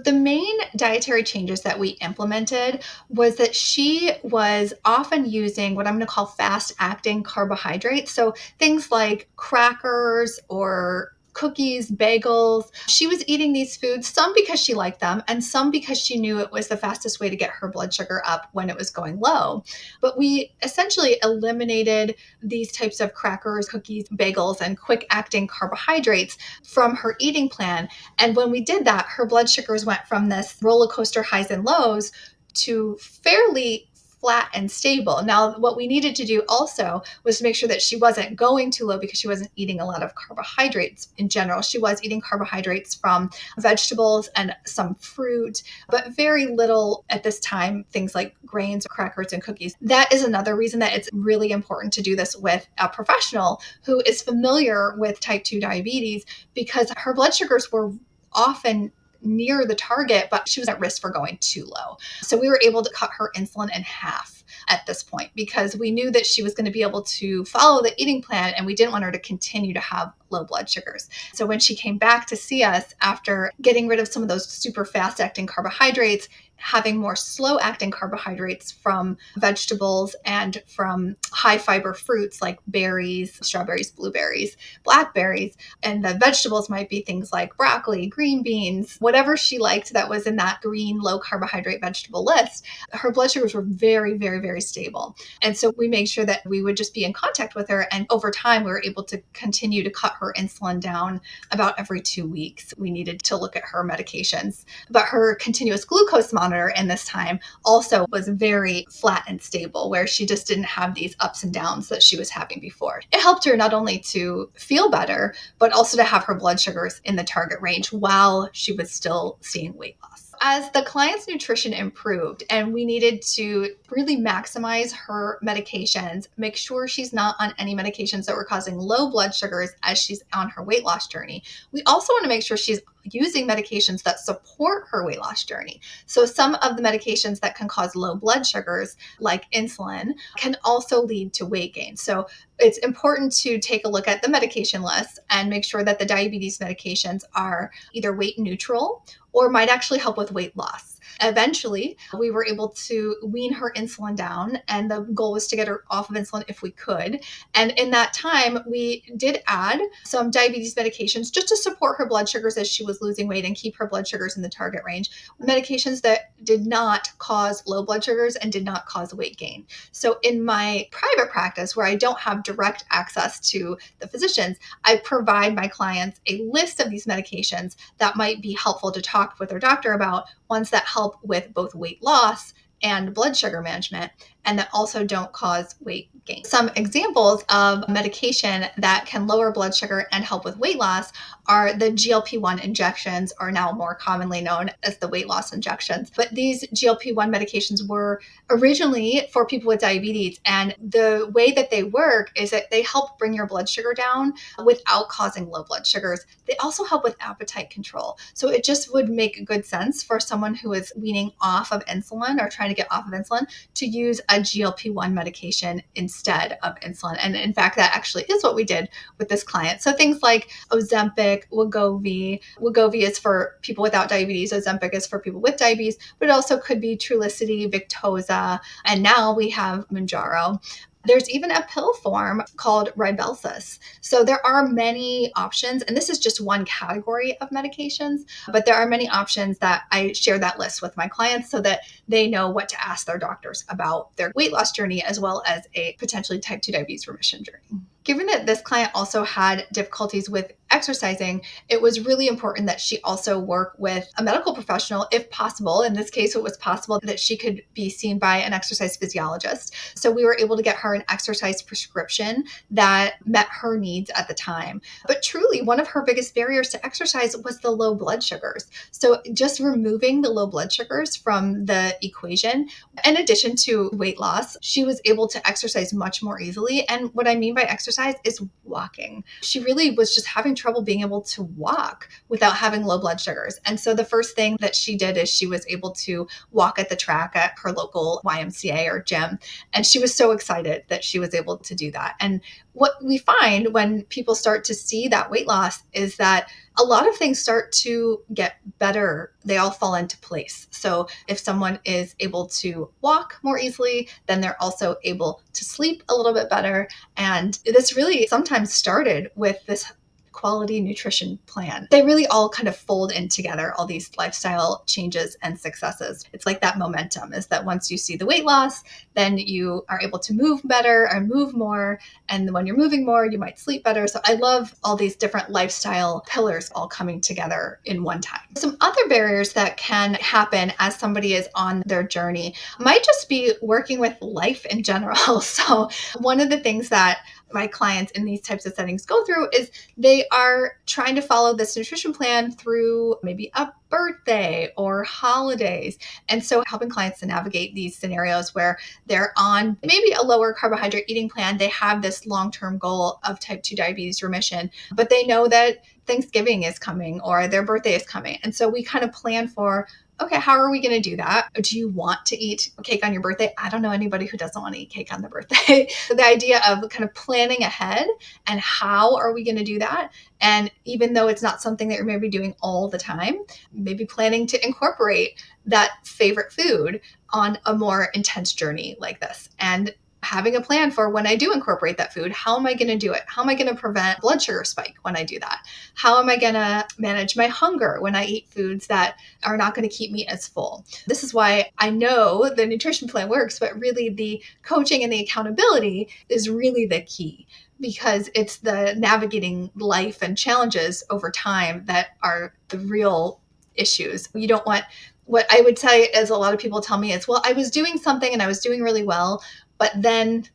The main dietary changes that we implemented was that she was often using what I'm going to call fast-acting carbohydrates. So things like crackers or cookies, bagels. She was eating these foods, some because she liked them and some because she knew it was the fastest way to get her blood sugar up when it was going low. But we essentially eliminated these types of crackers, cookies, bagels, and quick-acting carbohydrates from her eating plan. And when we did that, her blood sugars went from this roller coaster highs and lows to fairly flat and stable. Now, what we needed to do also was to make sure that she wasn't going too low because she wasn't eating a lot of carbohydrates in general. She was eating carbohydrates from vegetables and some fruit, but very little at this time, things like grains, crackers, and cookies. That is another reason that it's really important to do this with a professional who is familiar with type 2 diabetes, because her blood sugars were often near the target, but she was at risk for going too low. So we were able to cut her insulin in half at this point because we knew that she was going to be able to follow the eating plan and we didn't want her to continue to have low blood sugars. So when she came back to see us after getting rid of some of those super fast acting carbohydrates, having more slow acting carbohydrates from vegetables and from high fiber fruits like berries, strawberries, blueberries, blackberries, and the vegetables might be things like broccoli, green beans, whatever she liked that was in that green low carbohydrate vegetable list, her blood sugars were very, very, very stable. And so we made sure that we would just be in contact with her. And over time, we were able to continue to cut her insulin down about every 2 weeks. We needed to look at her medications, but her continuous glucose monitor in this time also was very flat and stable, where she just didn't have these ups and downs that she was having before. It helped her not only to feel better, but also to have her blood sugars in the target range while she was still seeing weight loss. As the client's nutrition improved and we needed to really maximize her medications, make sure she's not on any medications that were causing low blood sugars as she's on her weight loss journey, we also want to make sure she's using medications that support her weight loss journey. So some of the medications that can cause low blood sugars, like insulin, can also lead to weight gain. So it's important to take a look at the medication list and make sure that the diabetes medications are either weight neutral or might actually help with weight loss. Eventually, we were able to wean her insulin down, and the goal was to get her off of insulin if we could. And in that time, we did add some diabetes medications just to support her blood sugars as she was losing weight and keep her blood sugars in the target range. Medications that did not cause low blood sugars and did not cause weight gain. So in my private practice, where I don't have direct access to the physicians, I provide my clients a list of these medications that might be helpful to talk with their doctor about, ones that help with both weight loss and blood sugar management, and that also don't cause weight gain. Some examples of medication that can lower blood sugar and help with weight loss are the GLP-1 injections, or now more commonly known as the weight loss injections. But these GLP-1 medications were originally for people with diabetes, and the way that they work is that they help bring your blood sugar down without causing low blood sugars. They also help with appetite control. So it just would make good sense for someone who is weaning off of insulin or trying to get off of insulin to use a GLP-1 medication instead of insulin. And in fact, that actually is what we did with this client. So things like Ozempic, Wegovy. Wegovy is for people without diabetes. Ozempic is for people with diabetes, but it also could be Trulicity, Victoza, and now we have Mounjaro. There's even a pill form called Rybelsus. So there are many options, and this is just one category of medications, but there are many options that I share that list with my clients so that they know what to ask their doctors about their weight loss journey, as well as a potentially type 2 diabetes remission journey. Given that this client also had difficulties with exercising, it was really important that she also work with a medical professional if possible. In this case, it was possible that she could be seen by an exercise physiologist. So we were able to get her an exercise prescription that met her needs at the time. But truly, one of her biggest barriers to exercise was the low blood sugars. So just removing the low blood sugars from the equation, in addition to weight loss, she was able to exercise much more easily. And what I mean by exercise is walking. She really was just having trouble being able to walk without having low blood sugars. And so the first thing that she did is she was able to walk at the track at her local YMCA or gym. And she was so excited that she was able to do that. And what we find when people start to see that weight loss is that a lot of things start to get better. They all fall into place. So if someone is able to walk more easily, then they're also able to sleep a little bit better. And this really sometimes started with this quality nutrition plan. They really all kind of fold in together, all these lifestyle changes and successes. It's like that momentum is that once you see the weight loss, then you are able to move better and move more. And when you're moving more, you might sleep better. So I love all these different lifestyle pillars all coming together in one time. Some other barriers that can happen as somebody is on their journey might just be working with life in general. So one of the things that my clients in these types of settings go through is they are trying to follow this nutrition plan through maybe a birthday or holidays. And so helping clients to navigate these scenarios where they're on maybe a lower carbohydrate eating plan, they have this long-term goal of type 2 diabetes remission, but they know that Thanksgiving is coming or their birthday is coming. And so we kind of plan for, okay, how are we going to do that? Do you want to eat cake on your birthday? I don't know anybody who doesn't want to eat cake on their birthday. The idea of kind of planning ahead and how are we going to do that? And even though it's not something that you're maybe doing all the time, maybe planning to incorporate that favorite food on a more intense journey like this. And having a plan for when I do incorporate that food, how am I going to do it? How am I going to prevent blood sugar spike when I do that? How am I going to manage my hunger when I eat foods that are not going to keep me as full? This is why I know the nutrition plan works, but really the coaching and the accountability is really the key, because it's the navigating life and challenges over time that are the real issues. You don't want, what I would say is a lot of people tell me is, well, I was doing something and I was doing really well, but then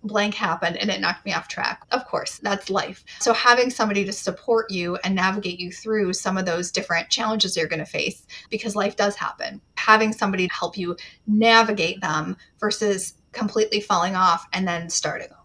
blank happened and it knocked me off track. Of course, that's life. So having somebody to support you and navigate you through some of those different challenges you're going to face, because life does happen. Having somebody to help you navigate them versus completely falling off and then starting over.